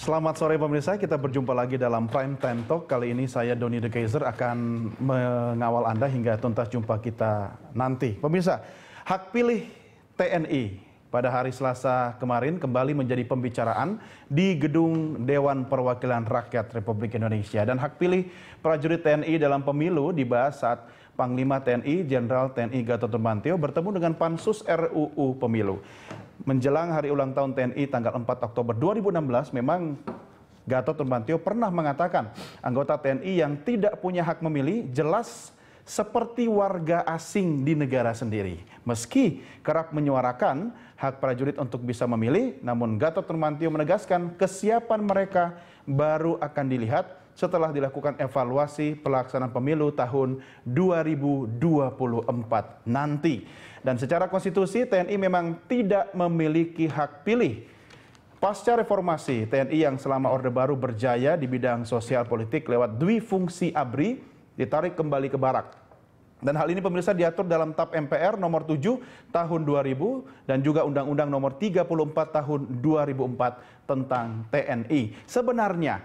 Selamat sore pemirsa, kita berjumpa lagi dalam Prime Time Talk. Kali ini saya Doni De Keizer akan mengawal Anda hingga tuntas jumpa kita nanti. Pemirsa, hak pilih TNI pada hari Selasa kemarin kembali menjadi pembicaraan di Gedung Dewan Perwakilan Rakyat Republik Indonesia. Dan hak pilih prajurit TNI dalam pemilu dibahas saat Panglima TNI Jenderal TNI Gatot Nurmantio bertemu dengan Pansus RUU Pemilu. Menjelang hari ulang tahun TNI tanggal 4 Oktober 2016, memang Gatot Nurmantio pernah mengatakan anggota TNI yang tidak punya hak memilih jelas seperti warga asing di negara sendiri. Meski kerap menyuarakan hak prajurit untuk bisa memilih, namun Gatot Nurmantio menegaskan kesiapan mereka baru akan dilihat setelah dilakukan evaluasi pelaksanaan pemilu tahun 2024 nanti. Dan secara konstitusi TNI memang tidak memiliki hak pilih. Pasca reformasi, TNI yang selama Orde Baru berjaya di bidang sosial politik lewat dwi fungsi ABRI ditarik kembali ke barak. Dan hal ini pemirsa diatur dalam TAP MPR nomor 7 tahun 2000 dan juga Undang-Undang nomor 34 tahun 2004 tentang TNI. Sebenarnya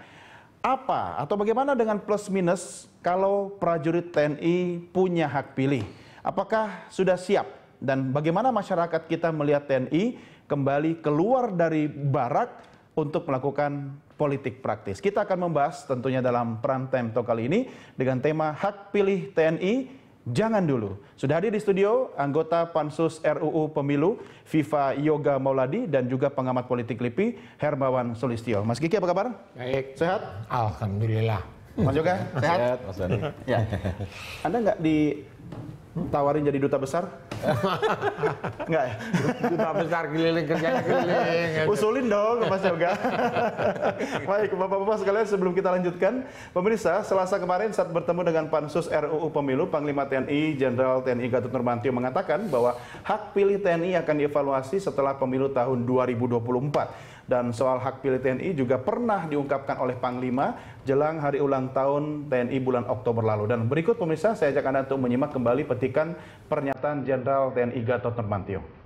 apa atau bagaimana dengan plus minus kalau prajurit TNI punya hak pilih? Apakah sudah siap? Dan bagaimana masyarakat kita melihat TNI kembali keluar dari barak untuk melakukan politik praktis? Kita akan membahas tentunya dalam Prime Time Talk kali ini dengan tema hak pilih TNI. Jangan dulu. Sudah hadir di studio anggota Pansus RUU Pemilu Viva Yoga Mauladi dan juga pengamat politik LIPI Hermawan Sulistyo. Mas Kiki apa kabar? Baik. Sehat? Alhamdulillah. Mas Yoga? Sehat? Mas Dani. Ya. Anda nggak ditawarin jadi duta besar? Nggak ya? Duta besar keliling, kerjanya keliling. Usulin dong Mas Yoga. Baik, Bapak-Bapak sekalian, sebelum kita lanjutkan, pemirsa, Selasa kemarin saat bertemu dengan Pansus RUU Pemilu, Panglima TNI Jenderal TNI Gatot Nurmantio mengatakan bahwa hak pilih TNI akan dievaluasi setelah pemilu tahun 2024. Dan soal hak pilih TNI juga pernah diungkapkan oleh Panglima jelang hari ulang tahun TNI bulan Oktober lalu. Dan berikut pemirsa, saya ajak Anda untuk menyimak kembali petikan pernyataan Jenderal TNI Gatot Nurmantio.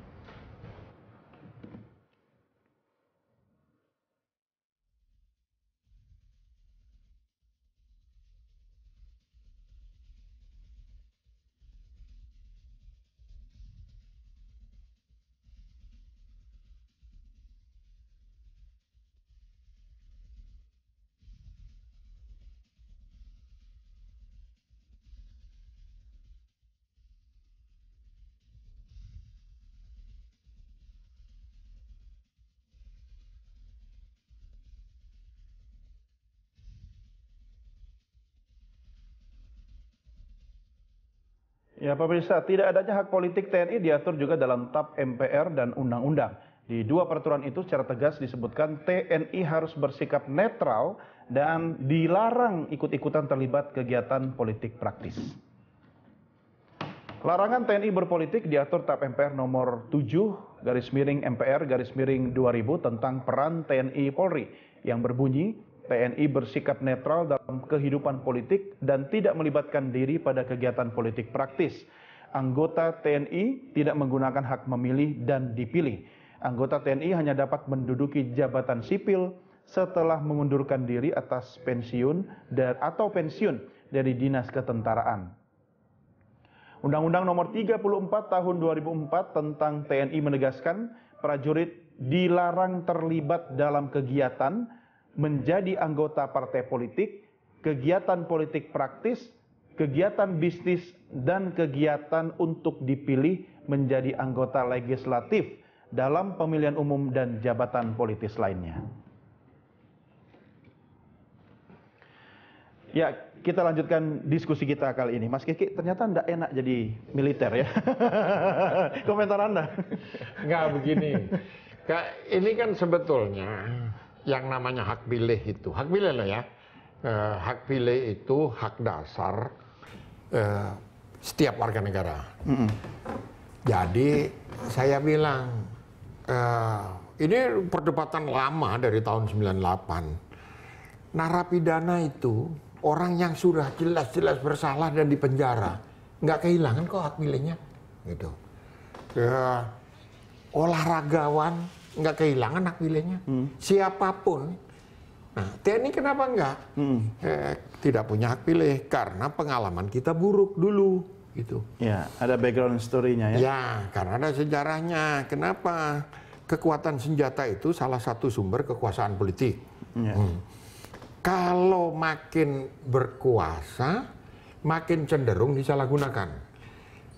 Ya pemirsa, tidak adanya hak politik TNI diatur juga dalam TAP MPR dan Undang-Undang. Di dua peraturan itu secara tegas disebutkan TNI harus bersikap netral dan dilarang ikut-ikutan terlibat kegiatan politik praktis. Larangan TNI berpolitik diatur TAP MPR nomor 7 /MPR/2000 tentang peran TNI Polri yang berbunyi TNI bersikap netral dalam kehidupan politik dan tidak melibatkan diri pada kegiatan politik praktis. Anggota TNI tidak menggunakan hak memilih dan dipilih. Anggota TNI hanya dapat menduduki jabatan sipil setelah mengundurkan diri atas pensiun atau pensiun dari dinas ketentaraan. Undang-Undang nomor 34 tahun 2004 tentang TNI menegaskan prajurit dilarang terlibat dalam kegiatan menjadi anggota partai politik, kegiatan politik praktis, kegiatan bisnis, dan kegiatan untuk dipilih menjadi anggota legislatif dalam pemilihan umum dan jabatan politis lainnya. Ya, kita lanjutkan diskusi kita kali ini. Mas Kiki, ternyata enggak enak jadi militer ya. Komentar Anda? Enggak begini. Ini kan sebetulnya yang namanya hak pilih itu, hak pilih loh ya, hak pilih itu hak dasar setiap warga negara. Jadi saya bilang, ini perdebatan lama dari tahun 98. Narapidana itu orang yang sudah jelas-jelas bersalah dan dipenjara, nggak kehilangan kok hak pilihnya, gitu. Olahragawan nggak kehilangan hak pilihnya. Siapapun Nah, TNI kenapa enggak? Tidak punya hak pilih karena pengalaman kita buruk dulu, gitu. Ya, ada background story-nya ya. Ya, karena ada sejarahnya. Kenapa? Kekuatan senjata itu salah satu sumber kekuasaan politik. Ya. Kalau makin berkuasa, makin cenderung disalahgunakan.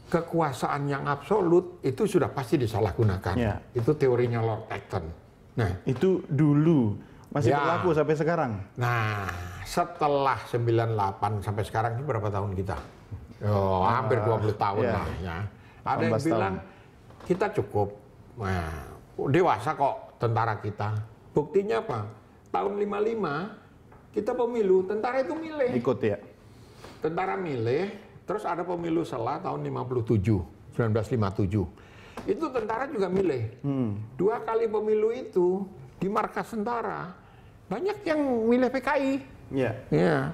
Kekuasaan yang absolut itu sudah pasti disalahgunakan. Ya. Itu teorinya Lord Acton. Nah, Itu dulu masih Ya. berlaku sampai sekarang. nah, setelah 98 sampai sekarang ini berapa tahun kita? Oh, hampir 20 tahun ya. lah ya. Ada yang 18 bilang kita cukup dewasa kok tentara kita. Buktinya apa? Tahun 55 kita pemilu, tentara itu milih. Ikut ya. Tentara milih, terus ada pemilu sela tahun 1957. Itu tentara juga milih. 2 kali pemilu itu di markas tentara banyak yang milih PKI. Ya. Ya.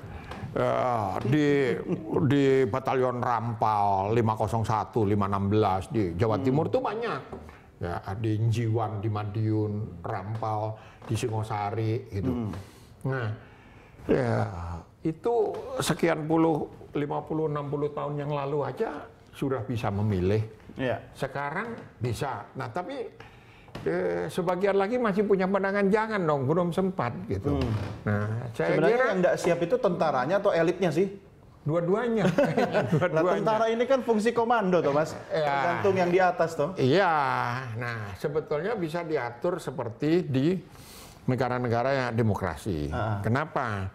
Di Batalion Rampal 501, 516 di Jawa Timur tuh banyak. Ya, di Njiwan, di Madiun, Rampal, di Singosari gitu. Nah, ya itu sekian puluh, 50, 60 tahun yang lalu aja sudah bisa memilih. Ya. Sekarang bisa. Nah, tapi sebagian lagi masih punya pandangan jangan dong, belum sempat gitu. Nah, saya Sebenarnya kira yang nggak siap itu tentaranya atau elitnya sih? dua-duanya. Nah, tentara ini kan fungsi komando toh Mas. Ya. Tergantung yang di atas toh. Iya, nah sebetulnya bisa diatur seperti di negara-negara yang demokrasi. Kenapa?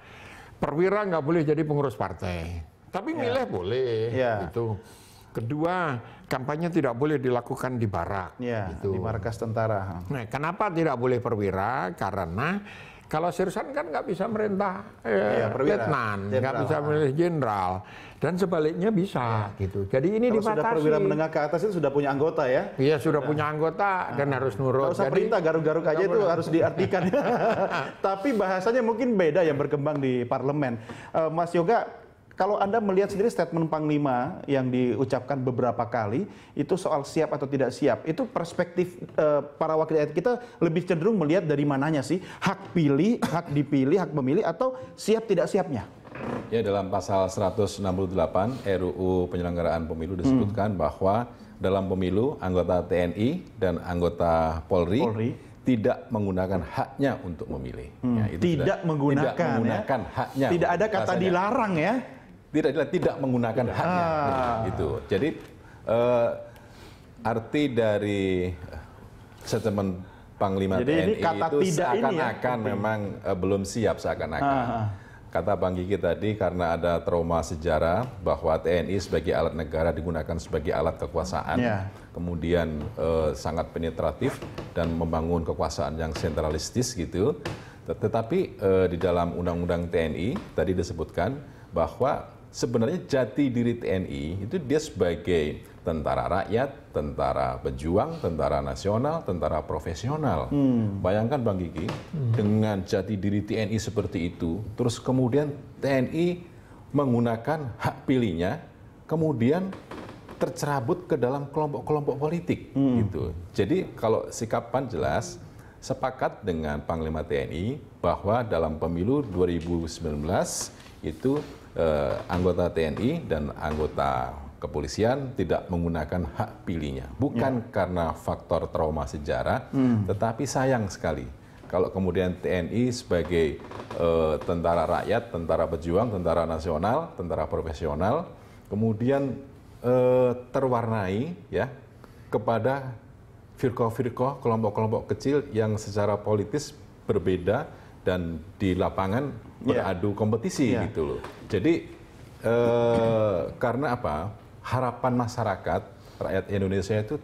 Perwira nggak boleh jadi pengurus partai, tapi milih boleh. Ya. Gitu. Kedua, kampanye tidak boleh dilakukan di barak. Ya, gitu. di markas tentara. Nah, kenapa tidak boleh perwira? Karena kalau sirsan kan nggak bisa merintah perwira. letnan, nggak Jenderal. bisa milih jenderal, dan sebaliknya bisa gitu. Jadi ini Kalau sudah dibatasi. perwira menengah ke atas itu sudah punya anggota ya. Iya sudah punya anggota dan harus nurut. Nggak usah perintah, garuk-garuk aja itu harus diartikan. Tapi bahasanya mungkin beda yang berkembang di parlemen. Mas Yoga, kalau Anda melihat sendiri statement Panglima yang diucapkan beberapa kali, itu soal siap atau tidak siap, itu perspektif para wakil rakyat kita lebih cenderung melihat dari mananya sih? Hak pilih, hak dipilih, hak memilih, atau siap tidak siapnya? Ya, dalam pasal 168 RUU penyelenggaraan pemilu disebutkan bahwa dalam pemilu anggota TNI dan anggota Polri tidak menggunakan haknya untuk memilih. Ya, itu Tidak menggunakan haknya. Tidak ada kata Rasanya, dilarang ya? tidak menggunakan haknya. Itu. Jadi arti dari statement Panglima Jadi ini TNI kata itu tidak ini ya? seakan-akan memang belum siap seakan-akan. Kata Bang Gigi tadi karena ada trauma sejarah bahwa TNI sebagai alat negara digunakan sebagai alat kekuasaan, kemudian sangat penetratif dan membangun kekuasaan yang sentralistis gitu. Tetapi di dalam Undang-Undang TNI tadi disebutkan bahwa sebenarnya jati diri TNI itu dia sebagai tentara rakyat, tentara pejuang, tentara nasional, tentara profesional. Bayangkan Bang Gigi, dengan jati diri TNI seperti itu, terus kemudian TNI menggunakan hak pilihnya, kemudian tercerabut ke dalam kelompok-kelompok politik. Gitu. Jadi kalau sikap PAN jelas, sepakat dengan Panglima TNI bahwa dalam pemilu 2019 itu anggota TNI dan anggota kepolisian tidak menggunakan hak pilihnya. Bukan karena faktor trauma sejarah, tetapi sayang sekali kalau kemudian TNI sebagai tentara rakyat, tentara pejuang, tentara nasional, tentara profesional, kemudian terwarnai ya kepada firqah-firqah, kelompok-kelompok kecil yang secara politis berbeda dan di lapangan beradu kompetisi gitu loh. Jadi karena apa? Harapan masyarakat rakyat Indonesia itu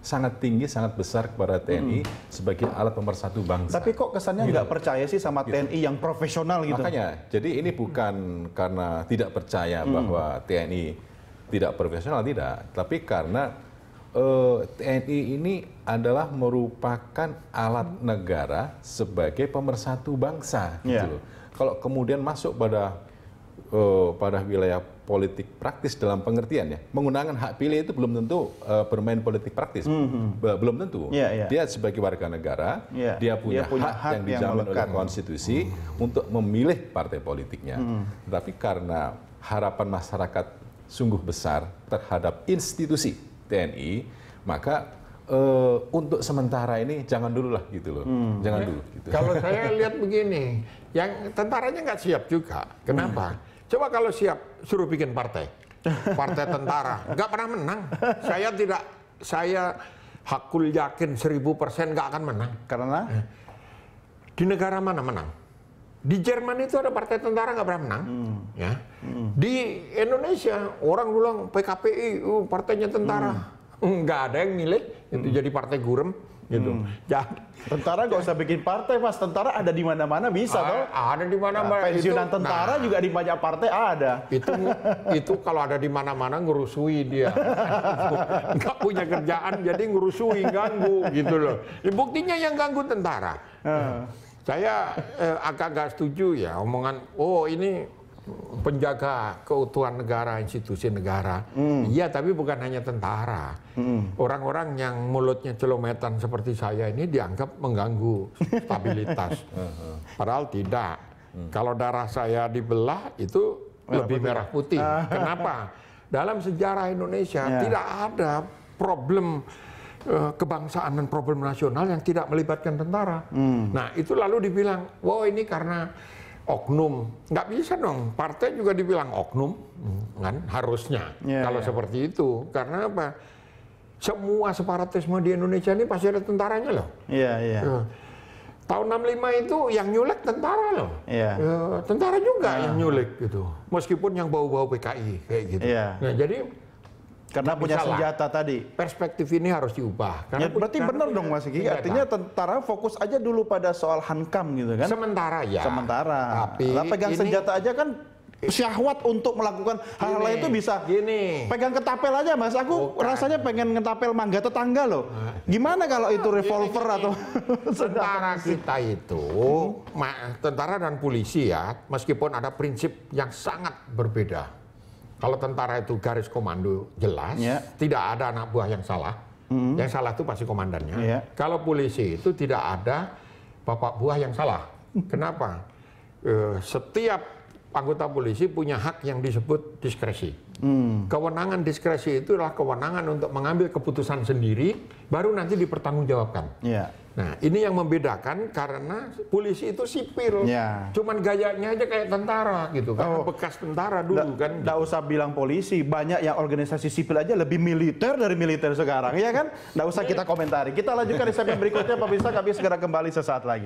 sangat tinggi, sangat besar kepada TNI sebagai alat pemersatu bangsa. Tapi kok kesannya nggak percaya sih sama TNI yang profesional gitu? Makanya, jadi ini bukan karena tidak percaya bahwa TNI tidak profesional, tidak. Tapi karena TNI ini adalah merupakan alat negara sebagai pemersatu bangsa. Gitu loh. Kalau kemudian masuk pada pada wilayah politik praktis dalam pengertian ya, menggunakan hak pilih itu belum tentu bermain politik praktis, belum tentu. Dia sebagai warga negara, dia punya hak yang dijamin oleh konstitusi untuk memilih partai politiknya. Tapi karena harapan masyarakat sungguh besar terhadap institusi TNI, maka untuk sementara ini jangan dulu lah gitu loh, jangan dulu. Gitu. Kalau saya lihat begini, yang tentaranya nggak siap juga. Kenapa? Coba kalau siap, suruh bikin partai tentara, nggak pernah menang. Saya hakul yakin 1000% nggak akan menang. Karena di negara mana menang? Di Jerman itu ada partai tentara nggak pernah menang. Ya. Di Indonesia orang bilang PKPI, partainya tentara. Nggak ada yang milih, itu jadi partai gurem gitu. Tentara nggak usah bikin partai, Mas. Tentara ada di mana-mana bisa toh. Ada di mana-mana. Pensiunan tentara juga di banyak partai ada. Itu kalau ada di mana-mana ngerusui dia. Nggak punya kerjaan jadi ngerusui, ganggu gitu loh. Buktinya yang ganggu tentara. Saya agak nggak setuju ya omongan, oh ini penjaga keutuhan negara, institusi negara. Iya, tapi bukan hanya tentara. Orang-orang yang mulutnya celometan seperti saya ini dianggap mengganggu stabilitas. Padahal tidak. Kalau darah saya dibelah itu lebih merah putih. Kenapa? Dalam sejarah Indonesia tidak ada problem kebangsaan dan problem nasional yang tidak melibatkan tentara. Nah, itu lalu dibilang, wow ini karena oknum. Nggak bisa dong, partai juga dibilang oknum, kan harusnya. Kalau seperti itu, karena apa? Semua separatisme di Indonesia ini pasti ada tentaranya loh. Tahun 65 itu yang nyulek tentara loh. Tentara juga yang nyulek gitu. Meskipun yang bau-bau PKI kayak gitu. Nah, jadi karena punya senjata tadi. Perspektif ini harus diubah. Berarti benar dong Mas Kiki. Artinya tentara fokus aja dulu pada soal hankam gitu kan? Sementara ya. Tapi pegang senjata aja kan syahwat untuk melakukan hal lain itu bisa. Pegang ketapel aja Mas. Aku rasanya pengen ngetapel mangga tetangga loh. Gimana kalau itu revolver atau tentara kita itu, tentara dan polisi ya, meskipun ada prinsip yang sangat berbeda. Kalau tentara itu garis komando jelas, tidak ada anak buah yang salah. Yang salah itu pasti komandannya. Kalau polisi itu tidak ada bapak buah yang salah. Kenapa? Setiap anggota polisi punya hak yang disebut diskresi. Kewenangan diskresi itu adalah kewenangan untuk mengambil keputusan sendiri, baru nanti dipertanggungjawabkan. Nah, ini yang membedakan karena polisi itu sipil, cuman gayanya aja kayak tentara gitu kan, bekas tentara dulu kan. Nggak usah bilang polisi, banyak yang organisasi sipil aja lebih militer dari militer sekarang, ya kan? Nggak usah kita komentari. Kita lanjutkan di segmen berikutnya, pemirsa. Kami segera kembali sesaat lagi.